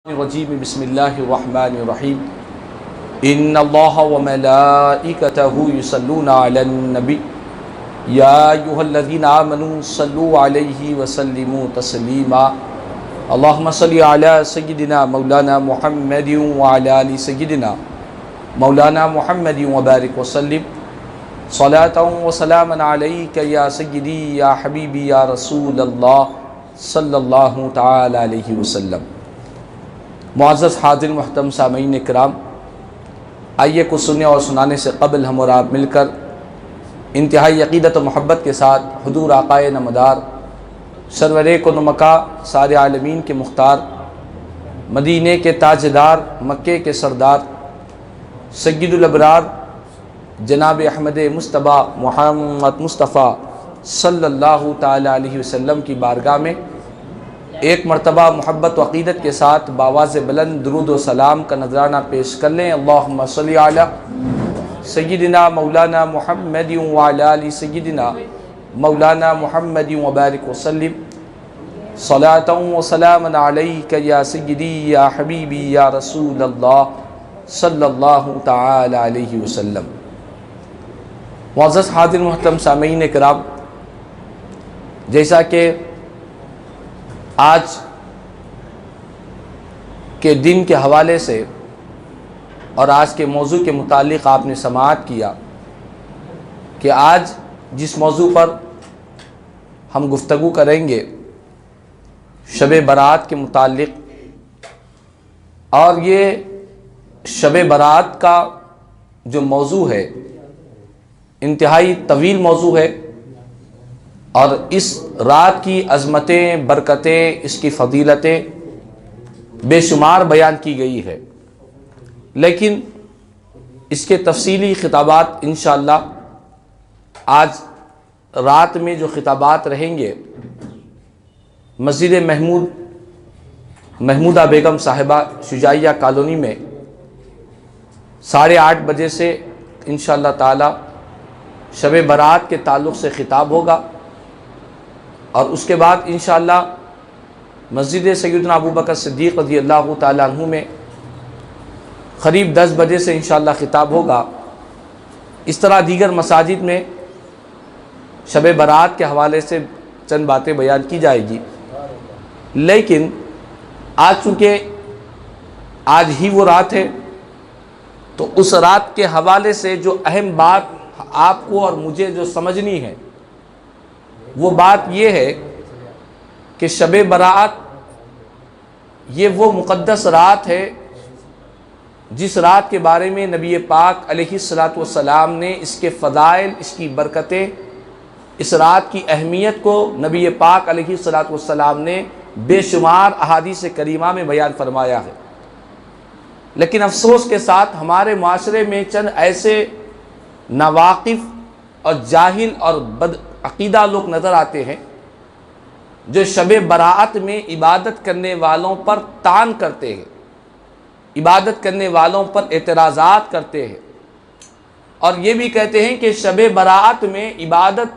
الرجیم بسم اللہ الرحمن الرحیم ان اللہ وملائکتہ یصلون علی النبی یا ایھا الذین آمنوا صلوا علیہ وسلموا تسلیما اللہم صل علی سیدنا مولانا محمد وعلی آل سیدنا مولانا محمد وبارک وسلم صلاۃ وسلاما علیک یا سیدی یا حبیبی یا رسول اللہ صلی اللہ تعالی علیہ وسلم۔ معزز حاضر محترم سامعین کرام، آئیے کچھ سننے اور سنانے سے قبل ہم اور آپ مل کر انتہائی عقیدت و محبت کے ساتھ حضور آقائے نمدار سرور کنمکا سارے عالمین کے مختار، مدینے کے تاجدار، مکے کے سردار، سید الابرار جناب احمد مصطفیٰ محمد مصطفیٰ صلی اللہ تعالی علیہ وسلم کی بارگاہ میں ایک مرتبہ محبت و عقیدت کے ساتھ بآواز بلند درود و سلام کا نذرانہ پیش کر لیں۔ اللہم صلی علی سیدنا مولانا محمد وعلی آل سیدنا مولانا محمد وبارک وسلم صلاۃ و سلاما علیک یا سیدی یا حبیبی یا رسول اللہ صلی اللہ تعالی علیہ وسلم۔ معزز حاضر محترم سامعین کرام، جیسا کہ آج کے دن کے حوالے سے اور آج کے موضوع کے متعلق آپ نے سماعت کیا کہ آج جس موضوع پر ہم گفتگو کریں گے شب برات کے متعلق، اور یہ شب برات کا جو موضوع ہے انتہائی طویل موضوع ہے، اور اس رات کی عظمتیں، برکتیں، اس کی فضیلتیں بے شمار بیان کی گئی ہے، لیکن اس کے تفصیلی خطابات انشاءاللہ آج رات میں جو خطابات رہیں گے مسجد محمودہ بیگم صاحبہ شجاعیہ کالونی میں 8:30 بجے سے انشاءاللہ تعالی شب برات کے تعلق سے خطاب ہوگا، اور اس کے بعد انشاءاللہ مسجد سیدنا ابوبکر صدیق رضی اللہ تعالیٰ عنہ میں قریب 10 بجے سے انشاءاللہ خطاب ہوگا۔ اس طرح دیگر مساجد میں شب برات کے حوالے سے چند باتیں بیان کی جائے گی، لیکن آج چونکہ آج ہی وہ رات ہے تو اس رات کے حوالے سے جو اہم بات آپ کو اور مجھے جو سمجھنی ہے وہ بات یہ ہے کہ شب برات یہ وہ مقدس رات ہے جس رات کے بارے میں نبی پاک علیہ الصلوۃ والسلام نے اس کے فضائل، اس کی برکتیں، اس رات کی اہمیت کو نبی پاک علیہ الصلوۃ والسلام نے بے شمار احادیث کریمہ میں بیان فرمایا ہے۔ لیکن افسوس کے ساتھ ہمارے معاشرے میں چند ایسے ناواقف اور جاہل اور بد عقیدہ لوگ نظر آتے ہیں جو شب برات میں عبادت کرنے والوں پر طعن کرتے ہیں، عبادت کرنے والوں پر اعتراضات کرتے ہیں، اور یہ بھی کہتے ہیں کہ شب برات میں عبادت،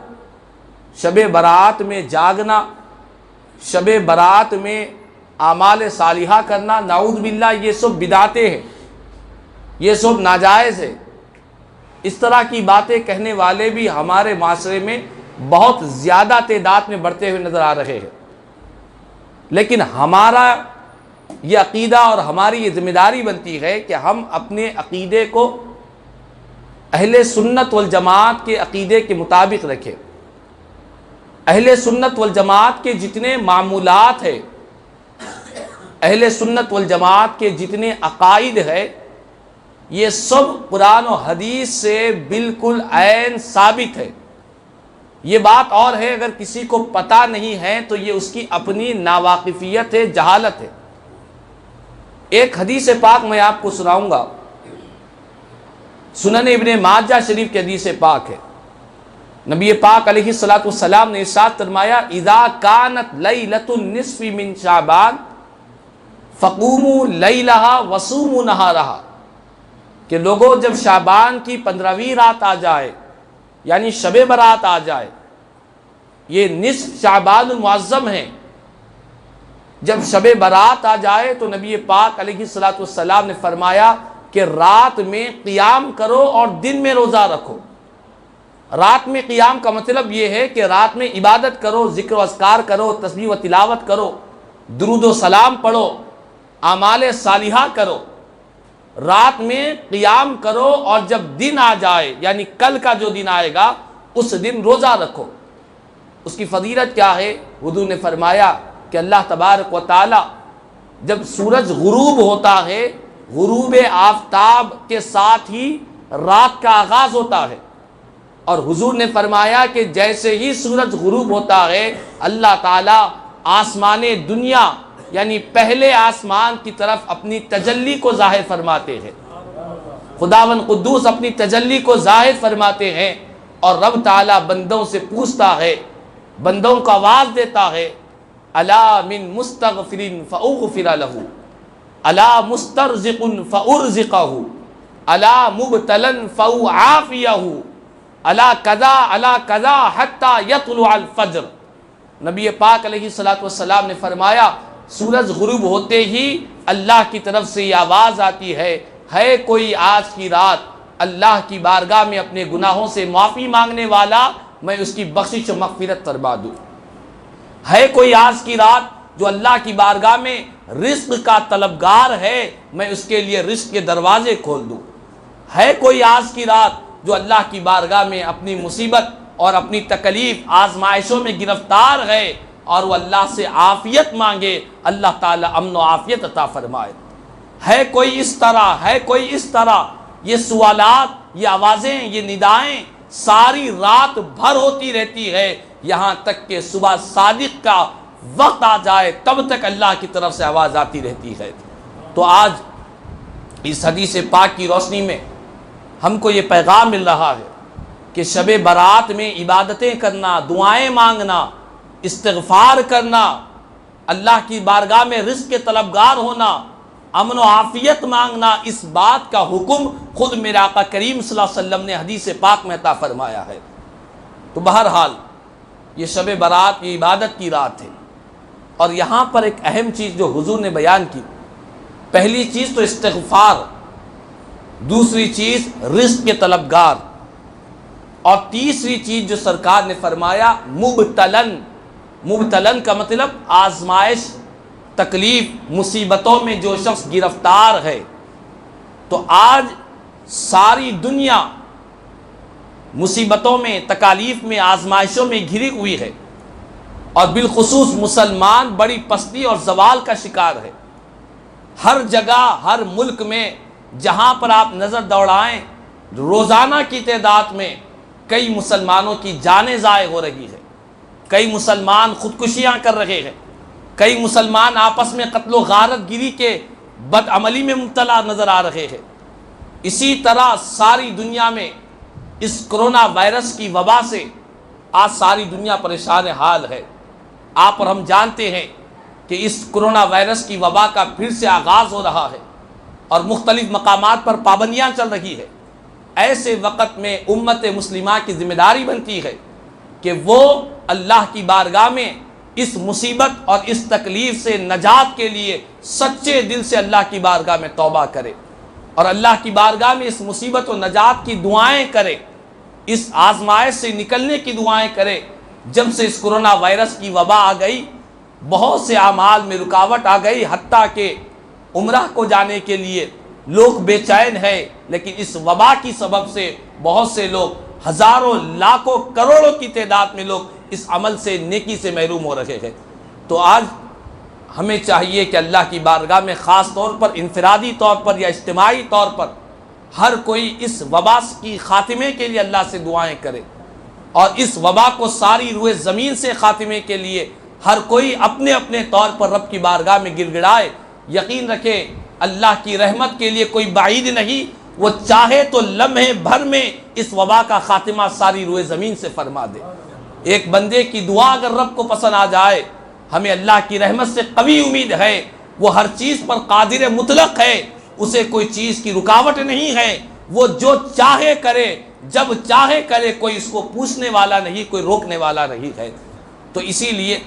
شب برات میں جاگنا، شب برات میں اعمال صالحہ کرنا، نعوذ باللہ یہ سب بدعتیں ہیں، یہ سب ناجائز ہے۔ اس طرح کی باتیں کہنے والے بھی ہمارے معاشرے میں بہت زیادہ تعداد میں بڑھتے ہوئے نظر آ رہے ہیں، لیکن ہمارا یہ عقیدہ اور ہماری یہ ذمہ داری بنتی ہے کہ ہم اپنے عقیدے کو اہل سنت والجماعت کے عقیدے کے مطابق رکھیں۔ اہل سنت والجماعت کے جتنے معمولات ہیں، اہل سنت والجماعت کے جتنے عقائد ہیں، یہ سب قرآن و حدیث سے بالکل عین ثابت ہے۔ یہ بات اور ہے اگر کسی کو پتہ نہیں ہے تو یہ اس کی اپنی ناواقفیت ہے، جہالت ہے۔ ایک حدیث پاک میں آپ کو سناؤں گا، سنن ابن ماجہ شریف کی حدیث پاک ہے۔ نبی پاک علیہ الصلوۃ والسلام نے ارشاد فرمایا، اذا کانت لیلۃ النصف من شعبان فقوموا لیلہا وصوموا نہارہا، کہ لوگوں جب شعبان کی 15ویں رات آ جائے، یعنی شب برات آ جائے، یہ نصف شعبان المعظم ہے، جب شب برات آ جائے تو نبی پاک علیہ الصلوۃ والسلام نے فرمایا کہ رات میں قیام کرو اور دن میں روزہ رکھو۔ رات میں قیام کا مطلب یہ ہے کہ رات میں عبادت کرو، ذکر و اذکار کرو، تسبیح و تلاوت کرو، درود و سلام پڑھو، اعمال صالحہ کرو، رات میں قیام کرو، اور جب دن آ جائے یعنی کل کا جو دن آئے گا اس دن روزہ رکھو۔ اس کی فضیلت کیا ہے؟ حضور نے فرمایا کہ اللہ تبارک و تعالی جب سورج غروب ہوتا ہے، غروب آفتاب کے ساتھ ہی رات کا آغاز ہوتا ہے، اور حضور نے فرمایا کہ جیسے ہی سورج غروب ہوتا ہے اللہ تعالیٰ آسمان دنیا یعنی پہلے آسمان کی طرف اپنی تجلی کو ظاہر فرماتے ہیں، خداوند قدوس اپنی تجلی کو ظاہر فرماتے ہیں، اور رب تعالیٰ بندوں سے پوچھتا ہے، بندوں کو آواز دیتا ہے، الا من مستغفر فاغفر له، الا مسترزق فارزقه، الا مبتلا فاعافيه، الا کذا حتی یطلع الفجر۔ نبی پاک علیہ الصلوۃ والسلام نے فرمایا سورج غروب ہوتے ہی اللہ کی طرف سے یہ آواز آتی ہے کوئی آج کی رات اللہ کی بارگاہ میں اپنے گناہوں سے معافی مانگنے والا، میں اس کی بخشش و مغفرت فرما دوں۔ ہے کوئی آج کی رات جو اللہ کی بارگاہ میں رزق کا طلبگار ہے، میں اس کے لیے رزق کے دروازے کھول دوں۔ ہے کوئی آج کی رات جو اللہ کی بارگاہ میں اپنی مصیبت اور اپنی تکلیف آزمائشوں میں گرفتار ہے اور وہ اللہ سے عافیت مانگے، اللہ تعالیٰ امن و عافیت عطا فرمائے۔ ہے کوئی اس طرح یہ سوالات، یہ آوازیں، یہ ندائیں ساری رات بھر ہوتی رہتی ہے، یہاں تک کہ صبح صادق کا وقت آ جائے تب تک اللہ کی طرف سے آواز آتی رہتی ہے۔ تو آج اس حدیث پاک کی روشنی میں ہم کو یہ پیغام مل رہا ہے کہ شب برات میں عبادتیں کرنا، دعائیں مانگنا، استغفار کرنا، اللہ کی بارگاہ میں رزق کے طلبگار ہونا، امن و عافیت مانگنا، اس بات کا حکم خود میرے آقا کریم صلی اللہ علیہ وسلم نے حدیث پاک میں عطا فرمایا ہے۔ تو بہرحال یہ شب برات یہ عبادت کی رات ہے، اور یہاں پر ایک اہم چیز جو حضور نے بیان کی، پہلی چیز تو استغفار، دوسری چیز رزق کے طلبگار، اور تیسری چیز جو سرکار نے فرمایا مبتلن کا مطلب آزمائش، تکلیف، مصیبتوں میں جو شخص گرفتار ہے۔ تو آج ساری دنیا مصیبتوں میں، تکالیف میں، آزمائشوں میں گھری ہوئی ہے، اور بالخصوص مسلمان بڑی پستی اور زوال کا شکار ہے۔ ہر جگہ، ہر ملک میں جہاں پر آپ نظر دوڑائیں، روزانہ کی تعداد میں کئی مسلمانوں کی جانیں ضائع ہو رہی ہے، کئی مسلمان خودکشیاں کر رہے ہیں، کئی مسلمان آپس میں قتل و غارت گیری کے بدعملی میں مبتلا نظر آ رہے ہیں۔ اسی طرح ساری دنیا میں اس کرونا وائرس کی وبا سے آج ساری دنیا پریشان حال ہے۔ آپ اور ہم جانتے ہیں کہ اس کرونا وائرس کی وبا کا پھر سے آغاز ہو رہا ہے، اور مختلف مقامات پر پابندیاں چل رہی ہے۔ ایسے وقت میں امت مسلمہ کی ذمہ داری بنتی ہے کہ وہ اللہ کی بارگاہ میں اس مصیبت اور اس تکلیف سے نجات کے لیے سچے دل سے اللہ کی بارگاہ میں توبہ کرے، اور اللہ کی بارگاہ میں اس مصیبت و نجات کی دعائیں کرے، اس آزمائش سے نکلنے کی دعائیں کرے۔ جب سے اس کرونا وائرس کی وبا آ گئی، بہت سے اعمال میں رکاوٹ آ گئی، حتیٰ کہ عمرہ کو جانے کے لیے لوگ بے چین ہیں، لیکن اس وبا کی سبب سے بہت سے لوگ، ہزاروں، لاکھوں، کروڑوں کی تعداد میں لوگ اس عمل سے، نیکی سے محروم ہو رہے ہیں۔ تو آج ہمیں چاہیے کہ اللہ کی بارگاہ میں خاص طور پر، انفرادی طور پر یا اجتماعی طور پر، ہر کوئی اس وبا کی خاتمے کے لیے اللہ سے دعائیں کرے، اور اس وبا کو ساری روئے زمین سے خاتمے کے لیے ہر کوئی اپنے اپنے طور پر رب کی بارگاہ میں گڑ گڑائے۔ یقین رکھے اللہ کی رحمت کے لیے کوئی بعید نہیں، وہ چاہے تو لمحے بھر میں اس وبا کا خاتمہ ساری روئے زمین سے فرما دے۔ ایک بندے کی دعا اگر رب کو پسند آ جائے، ہمیں اللہ کی رحمت سے قوی امید ہے، وہ ہر چیز پر قادر مطلق ہے، اسے کوئی چیز کی رکاوٹ نہیں ہے، وہ جو چاہے کرے، جب چاہے کرے، کوئی اس کو پوچھنے والا نہیں، کوئی روکنے والا نہیں ہے۔ تو اسی لیے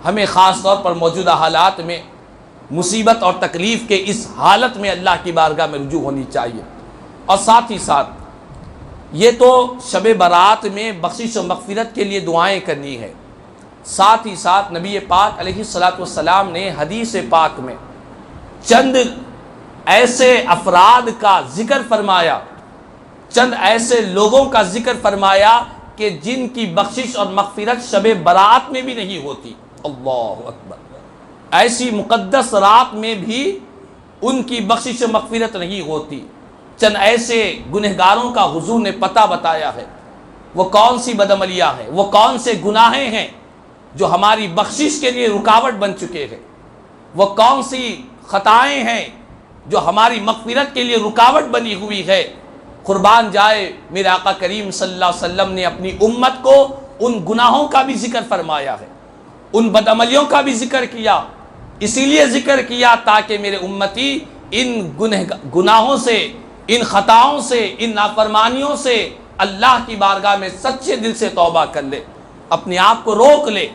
ہمیں خاص طور پر موجودہ حالات میں مصیبت اور تکلیف کے اس حالت میں اللہ کی بارگاہ میں رجوع ہونی چاہیے۔ اور ساتھ ہی ساتھ یہ تو شب برات میں بخشش و مغفرت کے لیے دعائیں کرنی ہے، ساتھ ہی ساتھ نبی پاک علیہ الصلاۃ والسلام نے حدیث پاک میں چند ایسے افراد کا ذکر فرمایا، چند ایسے لوگوں کا ذکر فرمایا کہ جن کی بخشش اور مغفرت شب برات میں بھی نہیں ہوتی۔ اللہ اکبر، ایسی مقدس رات میں بھی ان کی بخشش و مغفرت نہیں ہوتی۔ چند ایسے گنہگاروں کا حضور نے پتہ بتایا ہے، وہ کون سی بدعملیاں ہیں، وہ کون سے گناہیں ہیں جو ہماری بخشش کے لیے رکاوٹ بن چکے ہیں، وہ کون سی خطائیں ہیں جو ہماری مغفرت کے لیے رکاوٹ بنی ہوئی ہے۔ قربان جائے میرے آقا کریم صلی اللہ علیہ وسلم نے اپنی امت کو ان گناہوں کا بھی ذکر فرمایا ہے، ان بدعملیوں کا بھی ذکر کیا، اسی لیے ذکر کیا تاکہ میرے امتی ان گناہوں سے، ان خطاؤں سے، ان نافرمانیوں سے اللہ کی بارگاہ میں سچے دل سے توبہ کر لے، اپنے آپ کو روک لے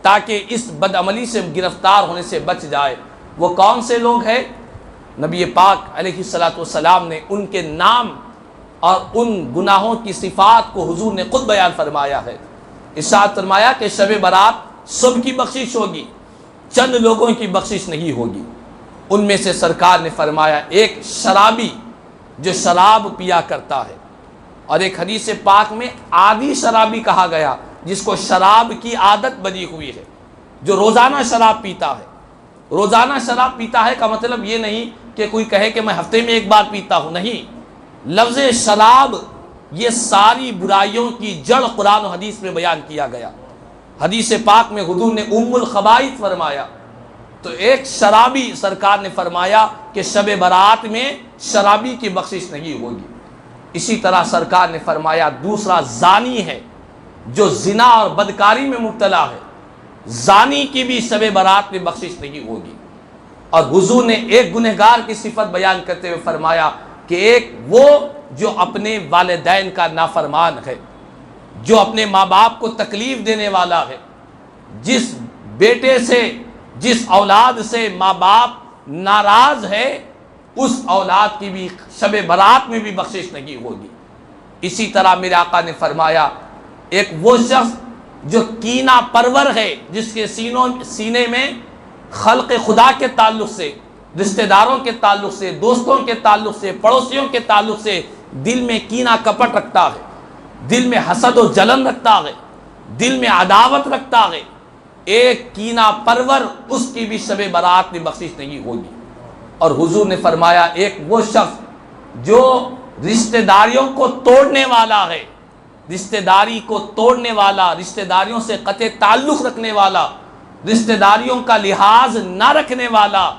تاکہ اس بدعملی سے گرفتار ہونے سے بچ جائے۔ وہ کون سے لوگ ہیں؟ نبی پاک علیہ الصلاۃ والسلام نے ان کے نام اور ان گناہوں کی صفات کو حضور نے خود بیان فرمایا ہے۔ ارشاد فرمایا کہ شب برات سب کی بخشش ہوگی، چند لوگوں کی بخشش نہیں ہوگی۔ ان میں سے سرکار نے فرمایا ایک شرابی جو شراب پیا کرتا ہے، اور ایک حدیث پاک میں عادی شرابی کہا گیا جس کو شراب کی عادت بنی ہوئی ہے، جو روزانہ شراب پیتا ہے۔ روزانہ شراب پیتا ہے کا مطلب یہ نہیں کہ کوئی کہے کہ میں ہفتے میں ایک بار پیتا ہوں، نہیں، لفظ شراب یہ ساری برائیوں کی جڑ قرآن و حدیث میں بیان کیا گیا۔ حدیث پاک میں حضور نے ام الخبائث فرمایا، تو ایک شرابی سرکار نے فرمایا کہ شب برات میں شرابی کی بخشش نہیں ہوگی۔ اسی طرح سرکار نے فرمایا دوسرا زانی ہے جو زنا اور بدکاری میں مبتلا ہے، زانی کی بھی شب برات میں بخشش نہیں ہوگی۔ اور حضور نے ایک گنہگار کی صفت بیان کرتے ہوئے فرمایا کہ ایک وہ جو اپنے والدین کا نافرمان ہے، جو اپنے ماں باپ کو تکلیف دینے والا ہے، جس بیٹے سے، جس اولاد سے ماں باپ ناراض ہے، اس اولاد کی بھی شب برات میں بھی بخشش نہیں ہوگی۔ اسی طرح میرے آقا نے فرمایا ایک وہ شخص جو کینہ پرور ہے، جس کے سینے میں خلق خدا کے تعلق سے، رشتہ داروں کے تعلق سے، دوستوں کے تعلق سے، پڑوسیوں کے تعلق سے دل میں کینہ کپٹ رکھتا ہے، دل میں حسد و جلن رکھتا ہے، دل میں عداوت رکھتا ہے، ایک کینہ پرور، اس کی بھی شب برات میں بخشش نہیں ہوگی۔ اور حضور نے فرمایا ایک وہ شخص جو رشتہ داریوں کو توڑنے والا ہے، رشتہ داری کو توڑنے والا، رشتہ داریوں سے قطع تعلق رکھنے والا، رشتہ داریوں کا لحاظ نہ رکھنے والا،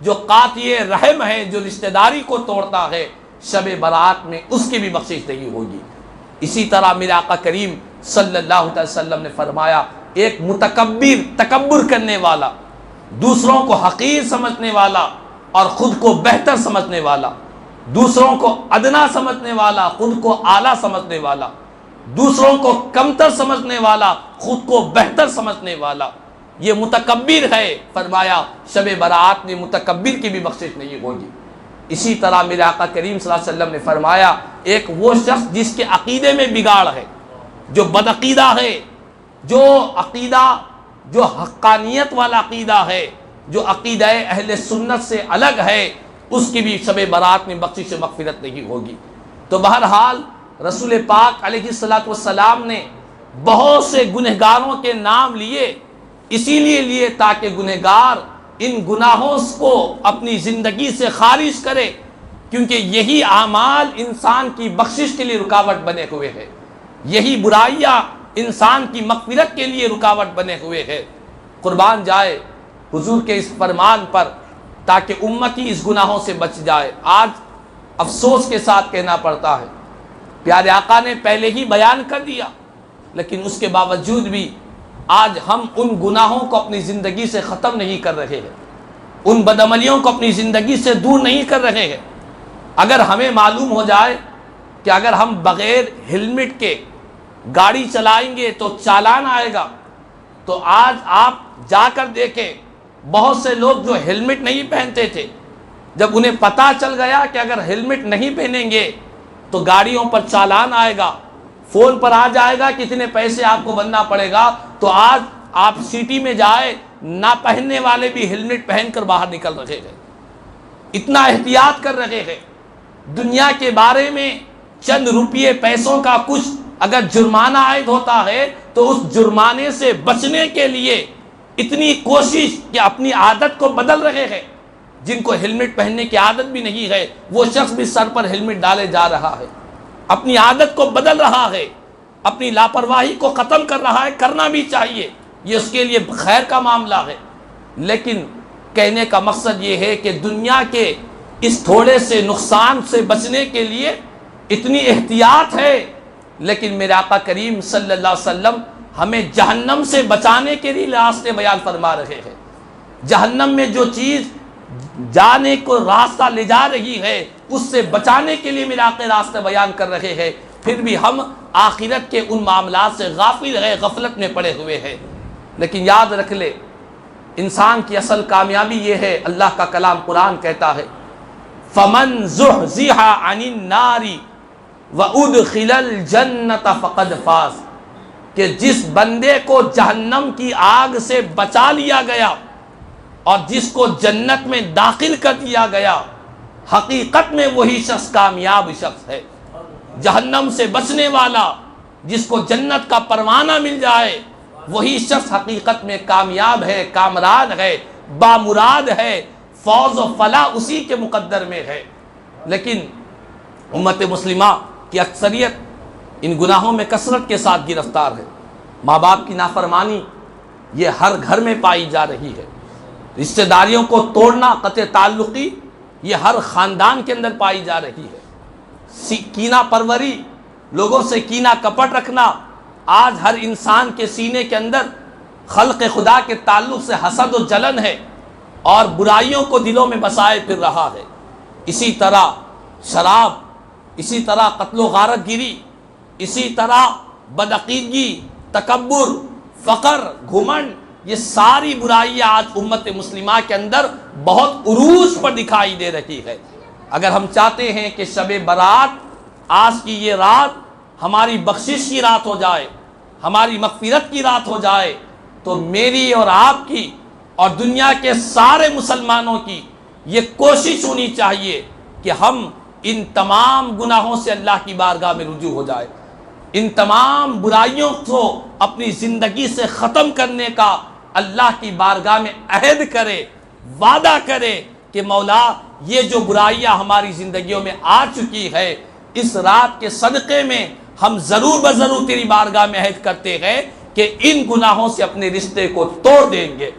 جو قاطع رحم ہے، جو رشتہ داری کو توڑتا ہے، شب برات میں اس کی بھی بخشش نہیں ہوگی۔ اسی طرح میرے آقا کریم صلی اللہ علیہ وسلم نے فرمایا ایک متکبر، تکبر کرنے والا، دوسروں کو حقیر سمجھنے والا اور خود کو بہتر سمجھنے والا، دوسروں کو ادنا سمجھنے والا، خود کو اعلیٰ سمجھنے والا، دوسروں کو کمتر سمجھنے والا، خود کو بہتر سمجھنے والا، یہ متکبر ہے۔ فرمایا شب برات میں متکبر کی بھی بخشش نہیں ہوگی۔ اسی طرح میرے آقا کریم صلی اللہ علیہ وسلم نے فرمایا ایک وہ شخص جس کے عقیدے میں بگاڑ ہے، جو بدعقیدہ ہے، جو عقیدہ، جو حقانیت والا عقیدہ ہے، جو عقیدہ اہل سنت سے الگ ہے، اس کی بھی شب برات میں بخشش و مغفرت نہیں ہوگی۔ تو بہرحال رسول پاک علیہ الصلاۃ والسلام نے بہت سے گنہگاروں کے نام لیے، اسی لیے لیے تاکہ گنہگار ان گناہوں کو اپنی زندگی سے خارج کرے، کیونکہ یہی اعمال انسان کی بخشش کے لیے رکاوٹ بنے ہوئے ہیں، یہی برائیاں انسان کی مغفرت کے لیے رکاوٹ بنے ہوئے ہیں۔ قربان جائے حضور کے اس فرمان پر تاکہ امتی اس گناہوں سے بچ جائے۔ آج افسوس کے ساتھ کہنا پڑتا ہے پیارے آقا نے پہلے ہی بیان کر دیا، لیکن اس کے باوجود بھی آج ہم ان گناہوں کو اپنی زندگی سے ختم نہیں کر رہے ہیں، ان بدعملیوں کو اپنی زندگی سے دور نہیں کر رہے ہیں۔ اگر ہمیں معلوم ہو جائے کہ اگر ہم بغیر ہیلمٹ کے گاڑی چلائیں گے تو چالان آئے گا، تو آج آپ جا کر دیکھیں، بہت سے لوگ جو ہیلمٹ نہیں پہنتے تھے، جب انہیں پتہ چل گیا کہ اگر ہیلمٹ نہیں پہنیں گے تو گاڑیوں پر چالان آئے گا، فون پر آ جائے گا کتنے پیسے آپ کو بننا پڑے گا، تو آج آپ سٹی میں جائے نہ پہننے والے بھی ہیلمٹ پہن کر باہر نکل رہے ہیں، اتنا احتیاط کر رہے ہیں۔ دنیا کے بارے میں چند روپیے پیسوں کا کچھ اگر جرمانہ عائد ہوتا ہے تو اس جرمانے سے بچنے کے لیے اتنی کوشش کہ اپنی عادت کو بدل رہے ہیں۔ جن کو ہیلمٹ پہننے کی عادت بھی نہیں ہے وہ شخص بھی سر پر ہیلمٹ ڈالے جا رہا ہے، اپنی عادت کو بدل رہا ہے، اپنی لاپرواہی کو ختم کر رہا ہے۔ کرنا بھی چاہیے، یہ اس کے لیے خیر کا معاملہ ہے، لیکن کہنے کا مقصد یہ ہے کہ دنیا کے اس تھوڑے سے نقصان سے بچنے کے لیے اتنی احتیاط ہے، لیکن میرے آقا کریم صلی اللہ علیہ وسلم ہمیں جہنم سے بچانے کے لیے راستے بیان فرما رہے ہیں۔ جہنم میں جو چیز جانے کو راستہ لے جا رہی ہے اس سے بچانے کے لیے میرے آقا راستہ بیان کر رہے ہیں، پھر بھی ہم آخرت کے ان معاملات سے غافل ہے، غفلت میں پڑے ہوئے ہیں۔ لیکن یاد رکھ لے، انسان کی اصل کامیابی یہ ہے، اللہ کا کلام قرآن کہتا ہے فَمَنْ زُحْزِحَ عَنِ النَّارِ وَأُدْخِلَ الْجَنَّةَ فَقَدْ فَازَ، کہ جس بندے کو جہنم کی آگ سے بچا لیا گیا اور جس کو جنت میں داخل کر دیا گیا، حقیقت میں وہی شخص کامیاب شخص ہے۔ جہنم سے بچنے والا، جس کو جنت کا پروانہ مل جائے، وہی شخص حقیقت میں کامیاب ہے، کامران ہے، بامراد ہے، فوز و فلاح اسی کے مقدر میں ہے۔ لیکن امت مسلمہ کی اکثریت ان گناہوں میں کثرت کے ساتھ گرفتار ہے۔ ماں باپ کی نافرمانی یہ ہر گھر میں پائی جا رہی ہے، رشتہ داریوں کو توڑنا، قطع تعلقی یہ ہر خاندان کے اندر پائی جا رہی ہے، کینہ پروری، لوگوں سے کینہ کپٹ رکھنا، آج ہر انسان کے سینے کے اندر خلق خدا کے تعلق سے حسد و جلن ہے اور برائیوں کو دلوں میں بسائے پھر رہا ہے۔ اسی طرح شراب، اسی طرح قتل و غارت گیری، اسی طرح بدعقیدگی، تکبر، فقر، گھمنڈ، یہ ساری برائیاں آج امت مسلمہ کے اندر بہت عروج پر دکھائی دے رہی ہے۔ اگر ہم چاہتے ہیں کہ شب برات، آج کی یہ رات ہماری بخشش کی رات ہو جائے، ہماری مغفرت کی رات ہو جائے، تو میری اور آپ کی اور دنیا کے سارے مسلمانوں کی یہ کوشش ہونی چاہیے کہ ہم ان تمام گناہوں سے اللہ کی بارگاہ میں رجوع ہو جائے، ان تمام برائیوں کو اپنی زندگی سے ختم کرنے کا اللہ کی بارگاہ میں عہد کرے، وعدہ کرے کہ مولا یہ جو برائیاں ہماری زندگیوں میں آ چکی ہے، اس رات کے صدقے میں ہم ضرور بضرور تیری بارگاہ میں عہد کرتے ہیں کہ ان گناہوں سے اپنے رشتے کو توڑ دیں گے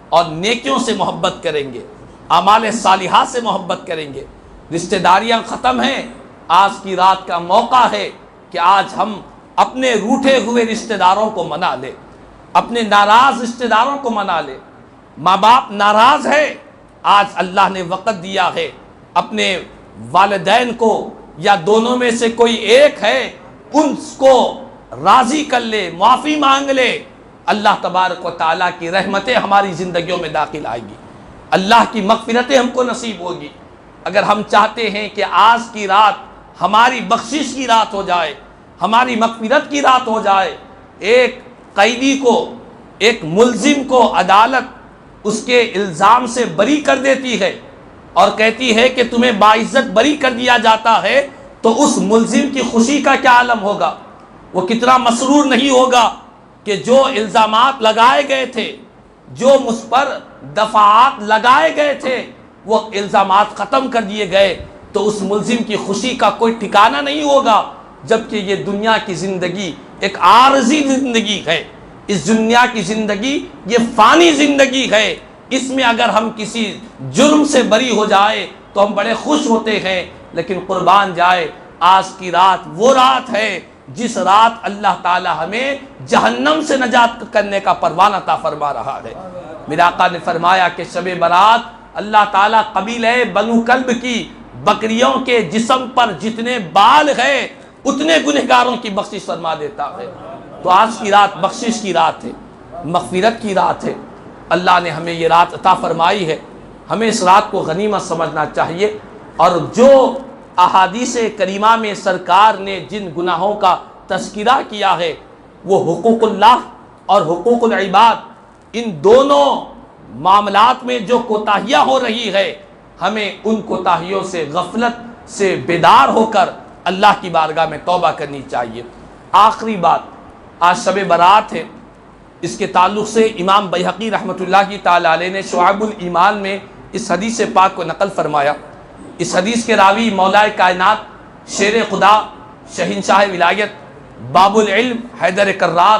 اور نیکیوں سے محبت کریں گے، اعمال صالحات سے محبت کریں گے۔ رشتہ داریاں ختم ہیں، آج کی رات کا موقع ہے کہ آج ہم اپنے روٹھے ہوئے رشتہ داروں کو منا لیں، اپنے ناراض رشتہ داروں کو منا لے۔ ماں باپ ناراض ہے، آج اللہ نے وقت دیا ہے اپنے والدین کو یا دونوں میں سے کوئی ایک ہے ان کو راضی کر لے، معافی مانگ لے، اللہ تبارک و تعالیٰ کی رحمتیں ہماری زندگیوں میں داخل آئے گی، اللہ کی مغفرتیں ہم کو نصیب ہوگی۔ اگر ہم چاہتے ہیں کہ آج کی رات ہماری بخشش کی رات ہو جائے، ہماری مغفرت کی رات ہو جائے، ایک قیدی کو، ایک ملزم کو عدالت اس کے الزام سے بری کر دیتی ہے اور کہتی ہے کہ تمہیں باعزت بری کر دیا جاتا ہے، تو اس ملزم کی خوشی کا کیا عالم ہوگا، وہ کتنا مسرور نہیں ہوگا کہ جو الزامات لگائے گئے تھے، جو مجھ پر دفعات لگائے گئے تھے، وہ الزامات ختم کر دیے گئے، تو اس ملزم کی خوشی کا کوئی ٹھکانہ نہیں ہوگا، جبکہ یہ دنیا کی زندگی ایک عارضی زندگی ہے، اس دنیا کی زندگی یہ فانی زندگی ہے، اس میں اگر ہم کسی جرم سے بری ہو جائے تو ہم بڑے خوش ہوتے ہیں، لیکن قربان جائے آج کی رات وہ رات ہے جس رات اللہ تعالی ہمیں جہنم سے نجات کرنے کا پروانہ عطا فرما رہا ہے۔ میرے آقا نے فرمایا کہ شب برات اللہ تعالیٰ قبیلہ بنو کلب کی بکریوں کے جسم پر جتنے بال ہیں اتنے گنہگاروں کی بخشش فرما دیتا ہے۔ تو آج کی رات بخشش کی رات ہے، مغفرت کی رات ہے، اللہ نے ہمیں یہ رات عطا فرمائی ہے، ہمیں اس رات کو غنیمت سمجھنا چاہیے، اور جو احادیث کریمہ میں سرکار نے جن گناہوں کا تذکرہ کیا ہے وہ حقوق اللہ اور حقوق العباد، ان دونوں معاملات میں جو کوتاہیاں ہو رہی ہے، ہمیں ان کوتاہیوں سے غفلت سے بیدار ہو کر اللہ کی بارگاہ میں توبہ کرنی چاہیے۔ آخری بات، آج شب برات ہے، اس کے تعلق سے امام بیہقی رحمۃ اللہ تعالی علیہ نے شعب الایمان میں اس حدیث پاک کو نقل فرمایا۔ اس حدیث کے راوی مولا کائنات، شیر خدا، شہنشاہ ولایت، باب العلم، حیدر کرار،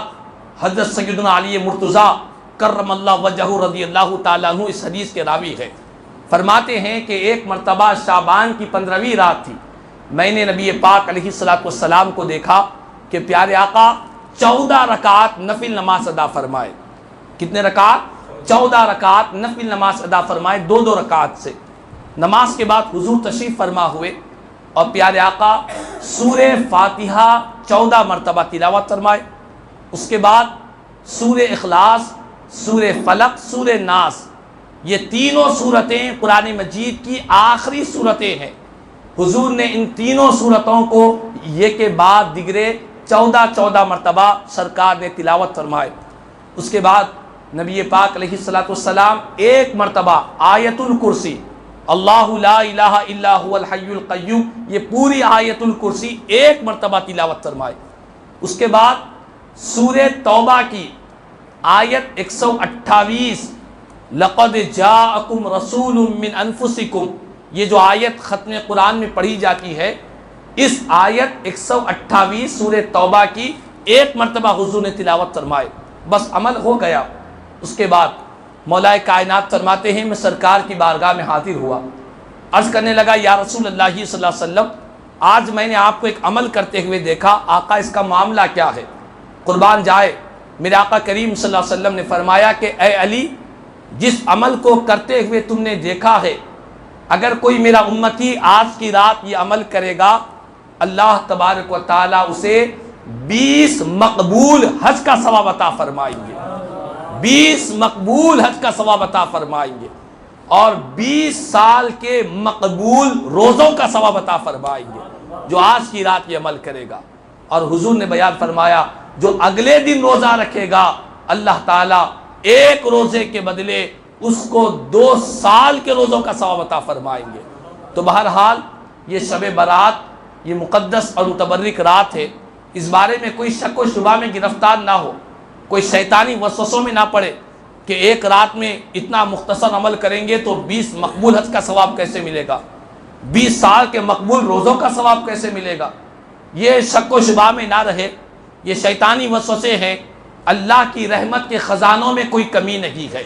حضرت سیدنا علی مرتضیٰ کرم اللہ وجہہ رضی اللہ تعالیٰ عنہ اس حدیث کے راوی ہے۔ فرماتے ہیں کہ ایک مرتبہ شعبان کی 15ویں رات تھی، میں نے نبی پاک علیہ السلام کو دیکھا کہ پیارے آقا 14 رکعات نفل نماز ادا فرمائے۔ کتنے رکعات؟ 14 رکعات نفل نماز ادا فرمائے، 2 رکعات سے۔ نماز کے بعد حضور تشریف فرما ہوئے اور پیارے آقا سورہ فاتحہ 14 مرتبہ تلاوت فرمائے، اس کے بعد سورہ اخلاص، سورہ فلق، سورہ ناس، یہ تینوں صورتیں قرآن مجید کی آخری صورتیں ہیں۔ حضور نے ان تینوں صورتوں کو یہ کے بعد دیگرے 14 مرتبہ سرکار نے تلاوت فرمائے۔ اس کے بعد نبی پاک علیہ السلام ایک مرتبہ آیت الکرسی، اللہ لا الہ الا هو الحی القیوم، یہ پوری آیت الکرسی ایک مرتبہ تلاوت فرمائے۔ اس کے بعد سورہ توبہ کی آیت 128، لقد جاءکم رسول من انفسکم، یہ جو آیت ختم قرآن میں پڑھی جاتی ہے، اس آیت 128 سورہ توبہ کی ایک مرتبہ حضور نے تلاوت فرمائے، بس عمل ہو گیا۔ اس کے بعد مولا کائنات فرماتے ہیں میں سرکار کی بارگاہ میں حاضر ہوا، عرض کرنے لگا یا رسول اللہ صلی اللہ علیہ وسلم، آج میں نے آپ کو ایک عمل کرتے ہوئے دیکھا، آقا اس کا معاملہ کیا ہے؟ قربان جائے میرے آقا کریم صلی اللہ علیہ وسلم نے فرمایا کہ اے علی، جس عمل کو کرتے ہوئے تم نے دیکھا ہے، اگر کوئی میرا امتی آج کی رات یہ عمل کرے گا، اللہ تبارک و تعالیٰ اسے 20 مقبول حج کا ثواب عطا فرمائیں گے، 20 مقبول حج کا ثواب عطا فرمائیں گے، اور 20 سال کے مقبول روزوں کا ثواب عطا فرمائیں گے جو آج کی رات یہ عمل کرے گا۔ اور حضور نے بیان فرمایا جو اگلے دن روزہ رکھے گا، اللہ تعالیٰ ایک روزے کے بدلے اس کو 2 سال کے روزوں کا ثواب عطا فرمائیں گے۔ تو بہرحال یہ شب برات، یہ مقدس اور متبرک رات ہے، اس بارے میں کوئی شک و شبہ میں گرفتار نہ ہو، کوئی شیطانی وسوسوں میں نہ پڑے کہ ایک رات میں اتنا مختصر عمل کریں گے تو 20 مقبول حج کا ثواب کیسے ملے گا، 20 سال کے مقبول روزوں کا ثواب کیسے ملے گا، یہ شک و شبہ میں نہ رہے، یہ شیطانی وسوسے ہیں۔ اللہ کی رحمت کے خزانوں میں کوئی کمی نہیں ہے،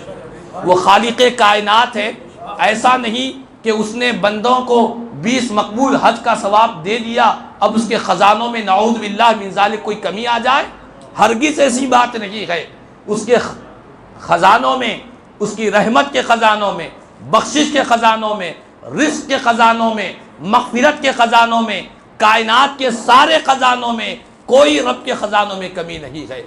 وہ خالق کائنات ہے، ایسا نہیں کہ اس نے بندوں کو 20 مقبول حج کا ثواب دے دیا، اب اس کے خزانوں میں نعوذ باللہ من ذالک کوئی کمی آ جائے، ہرگز ایسی بات نہیں ہے۔ اس کے خزانوں میں، اس کی رحمت کے خزانوں میں، بخشش کے خزانوں میں، رزق کے خزانوں میں، مغفرت کے خزانوں میں، کائنات کے سارے خزانوں میں کوئی رب کے خزانوں میں کمی نہیں ہے۔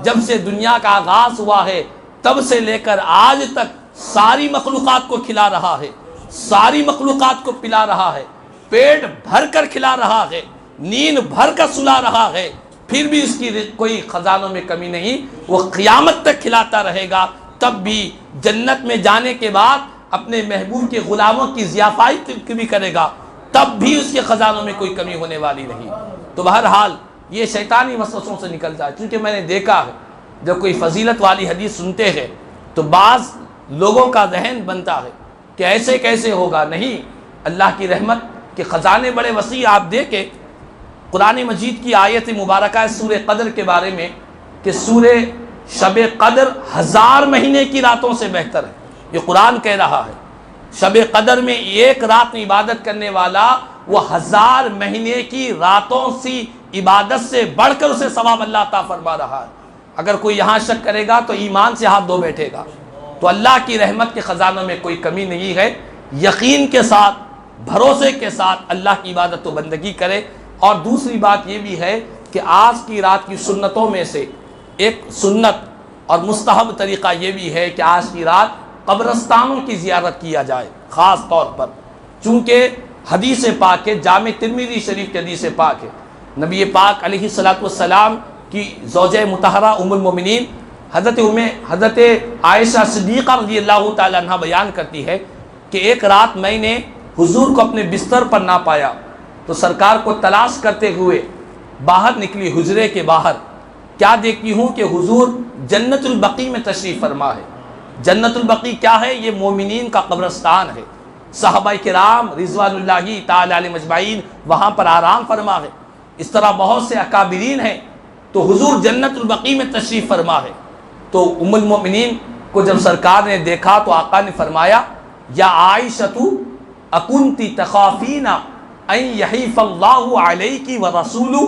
جب سے دنیا کا آغاز ہوا ہے تب سے لے کر آج تک ساری مخلوقات کو کھلا رہا ہے، ساری مخلوقات کو پلا رہا ہے، پیٹ بھر کر کھلا رہا ہے، نیند بھر کر سلا رہا ہے، پھر بھی اس کی کوئی خزانوں میں کمی نہیں، وہ قیامت تک کھلاتا رہے گا۔ تب بھی جنت میں جانے کے بعد اپنے محبوب کے غلاموں کی ضیافت بھی کرے گا، تب بھی اس کے خزانوں میں کوئی کمی ہونے والی نہیں۔ تو بہرحال یہ شیطانی وسوسوں سے نکل جائے، کیونکہ میں نے دیکھا ہے جب کوئی فضیلت والی حدیث سنتے ہیں تو بعض لوگوں کا ذہن بنتا ہے کہ ایسے کیسے ہوگا، نہیں، اللہ کی رحمت کے خزانے بڑے وسیع۔ آپ دیکھیں قرآن مجید کی آیت مبارکہ سورہ قدر کے بارے میں کہ سورہ شب قدر 1000 مہینے کی راتوں سے بہتر ہے، یہ قرآن کہہ رہا ہے۔ شب قدر میں ایک رات میں عبادت کرنے والا وہ 1000 مہینے کی راتوں سی عبادت سے بڑھ کر اسے ثواب اللہ عطا فرما رہا ہے۔ اگر کوئی یہاں شک کرے گا تو ایمان سے ہاتھ دھو بیٹھے گا۔ تو اللہ کی رحمت کے خزانوں میں کوئی کمی نہیں ہے، یقین کے ساتھ، بھروسے کے ساتھ اللہ کی عبادت و بندگی کرے۔ اور دوسری بات یہ بھی ہے کہ آج کی رات کی سنتوں میں سے ایک سنت اور مستحب طریقہ یہ بھی ہے کہ آج کی رات قبرستانوں کی زیارت کیا جائے خاص طور پر، چونکہ حدیث پاک ہے، جامع ترمذی شریف کے حدیث پاک ہے، نبی پاک علیہ الصلوۃ والسلام کی زوجہ مطہرہ ام المومنین حضرت عائشہ صدیقہ رضی اللہ تعالی عنہ بیان کرتی ہے کہ ایک رات میں نے حضور کو اپنے بستر پر نہ پایا تو سرکار کو تلاش کرتے ہوئے باہر نکلی، حجرے کے باہر، کیا دیکھتی ہوں کہ حضور جنت البقیع میں تشریف فرما ہے۔ جنت البقیع کیا ہے؟ یہ مومنین کا قبرستان ہے، صحابہ کرام رضوان اللہ تعالی علیہم اجمعین وہاں پر آرام فرما ہے، اس طرح بہت سے اکابرین ہیں، تو حضور جنت البقیع میں تشریف فرما ہے۔ تو ام المؤمنین کو جب سرکار نے دیکھا تو آقا نے فرمایا یا عائشۃ اکنتی تخافین ان یحیف اللہ علیکی ورسولہ،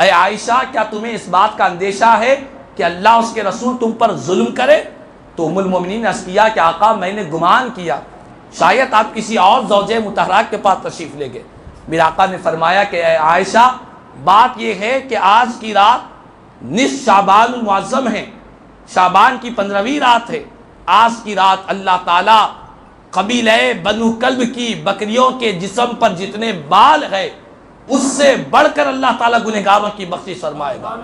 اے عائشہ کیا تمہیں اس بات کا اندیشہ ہے کہ اللہ اس کے رسول تم پر ظلم کرے؟ تو ام المؤمنین نے عرض کیا کہ آقا میں نے گمان کیا شاید آپ کسی اور زوجہ مطہرہ کے پاس تشریف لے گئے۔ میرے آقا نے فرمایا کہ اے عائشہ بات یہ ہے کہ آج کی رات نصف شعبان المعظم ہے، شعبان کی 15ویں رات ہے، آج کی رات اللہ تعالیٰ قبیلہ بنو کلب کی بکریوں کے جسم پر جتنے بال ہے اس سے بڑھ کر اللہ تعالیٰ گنہگاروں کی بخشش فرمائے گا،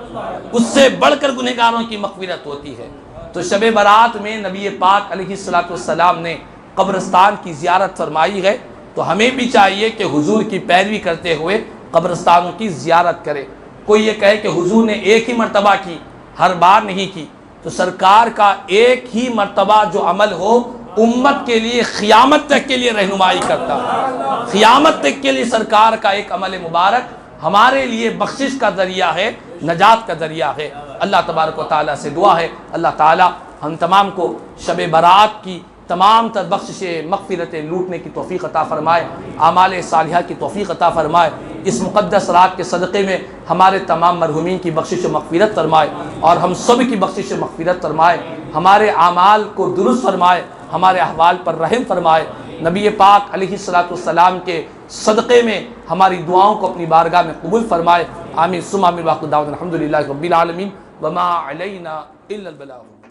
اس سے بڑھ کر گنہگاروں کی مغفرت ہوتی ہے۔ تو شب برات میں نبی پاک علیہ الصلوۃ والسلام نے قبرستان کی زیارت فرمائی ہے، تو ہمیں بھی چاہیے کہ حضور کی پیروی کرتے ہوئے قبرستانوں کی زیارت کرے۔ کوئی یہ کہے کہ حضور نے ایک ہی مرتبہ کی، ہر بار نہیں کی، تو سرکار کا ایک ہی مرتبہ جو عمل ہو امت کے لیے قیامت تک کے لیے رہنمائی کرتا ہے، قیامت تک کے لیے سرکار کا ایک عمل مبارک ہمارے لیے بخشش کا ذریعہ ہے، نجات کا ذریعہ ہے۔ اللہ تبارک و تعالیٰ سے دعا ہے اللہ تعالیٰ ہم تمام کو شب برات کی تمام تر بخشش مغفرت لوٹنے کی توفیق عطا فرمائے، اعمال صالحہ کی توفیق عطا فرمائے، اس مقدس رات کے صدقے میں ہمارے تمام مرحومین کی بخشش و مغفرت فرمائے اور ہم سب کی بخشش و مغفرت فرمائے، ہمارے اعمال کو درست فرمائے، ہمارے احوال پر رحم فرمائے، نبی پاک علیہ الصلوۃ والسلام کے صدقے میں ہماری دعاؤں کو اپنی بارگاہ میں قبول فرمائے۔ آمین ثم آمین، واخر دعوانا الحمد للہ رب العالمین وما علینا الا البلاغ۔